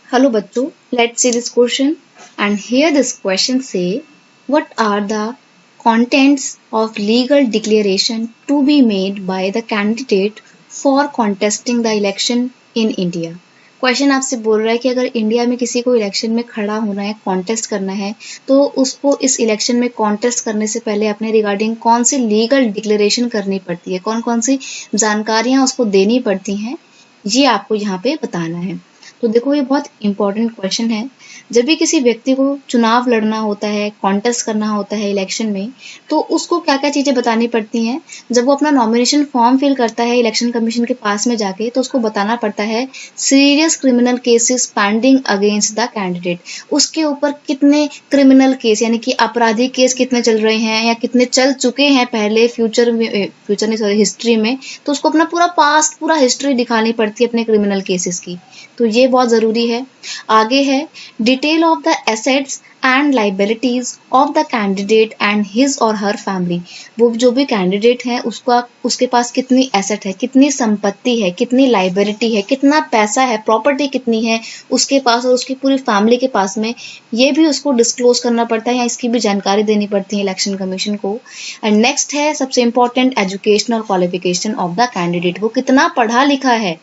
Hello बच्चों, let's see this question and here this question say what are the contents of legal declaration to be made by the candidate for contesting the election in India। Question आपसे बोल रहा है कि अगर India में किसी को इलेक्शन में खड़ा होना है, कॉन्टेस्ट करना है, तो उसको इस इलेक्शन में कॉन्टेस्ट करने से पहले अपने रिगार्डिंग कौन सी लीगल डिक्लेरेशन करनी पड़ती है, कौन कौन सी जानकारियां उसको देनी पड़ती हैं, ये आपको यहाँ पे बताना है। तो देखो ये बहुत इंपॉर्टेंट क्वेश्चन है। जब भी किसी व्यक्ति को चुनाव लड़ना होता है, कॉन्टेस्ट करना होता है इलेक्शन में, तो उसको क्या क्या चीजें बतानी पड़ती हैं। जब वो अपना नॉमिनेशन फॉर्म फिल करता है इलेक्शन कमीशन के पास में जाके, तो उसको बताना पड़ता है serious criminal cases pending against the candidate. उसके ऊपर कितने क्रिमिनल केस यानी कि आपराधिक केस कितने चल रहे हैं या कितने चल चुके हैं पहले फ्यूचर नहीं सॉरी हिस्ट्री में, तो उसको अपना पूरा पास्ट पूरा हिस्ट्री दिखानी पड़ती है अपने क्रिमिनल केसेस की। तो ये बहुत ज़रूरी है। आगे है detail of the assets and liabilities of the candidate and his और हर फैमिली। वो जो भी कैंडिडेट है उसका उसके पास कितनी एसेट है, कितनी संपत्ति है, कितनी लाइबिलिटी है, कितना पैसा है, प्रॉपर्टी कितनी है उसके पास और उसकी पूरी फैमिली के पास में, ये भी उसको डिस्क्लोज करना पड़ता है या इसकी भी जानकारी देनी पड़ती है इलेक्शन कमीशन को। एंड नेक्स्ट है सबसे important educational qualification of the candidate. वो कितना पढ़ा लिखा है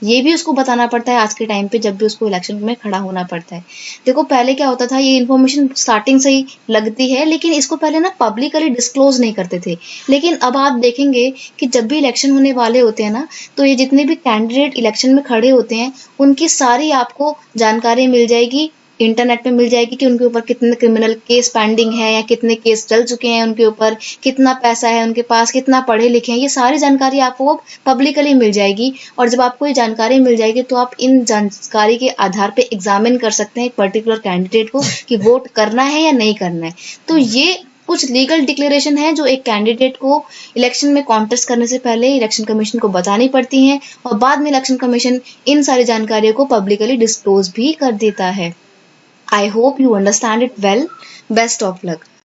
ये भी उसको बताना पड़ता है आज के टाइम पे जब भी उसको इलेक्शन में खड़ा होना पड़ता है। देखो पहले क्या होता था, ये इन्फॉर्मेशन स्टार्टिंग से ही लगती है लेकिन इसको पहले ना पब्लिकली डिस्क्लोज नहीं करते थे। लेकिन अब आप देखेंगे कि जब भी इलेक्शन होने वाले होते हैं ना, तो ये जितने भी कैंडिडेट इलेक्शन में खड़े होते हैं उनकी सारी आपको जानकारी मिल जाएगी, इंटरनेट पे मिल जाएगी कि उनके ऊपर कितने क्रिमिनल केस पेंडिंग है या कितने केस चल चुके हैं उनके ऊपर, कितना पैसा है उनके पास, कितना पढ़े लिखे हैं, ये सारी जानकारी आपको पब्लिकली मिल जाएगी। और जब आपको ये जानकारी मिल जाएगी तो आप इन जानकारी के आधार पे एग्जामिन कर सकते हैं एक पर्टिकुलर कैंडिडेट को कि वोट करना है या नहीं करना है। तो ये कुछ लीगल डिक्लेरेशन है जो एक कैंडिडेट को इलेक्शन में कॉन्टेस्ट करने से पहले इलेक्शन कमीशन को बतानी पड़ती हैं और बाद में इलेक्शन कमीशन इन सारी जानकारियों को पब्लिकली डिस्क्लोज भी कर देता है। I hope you understand it well. Best of luck.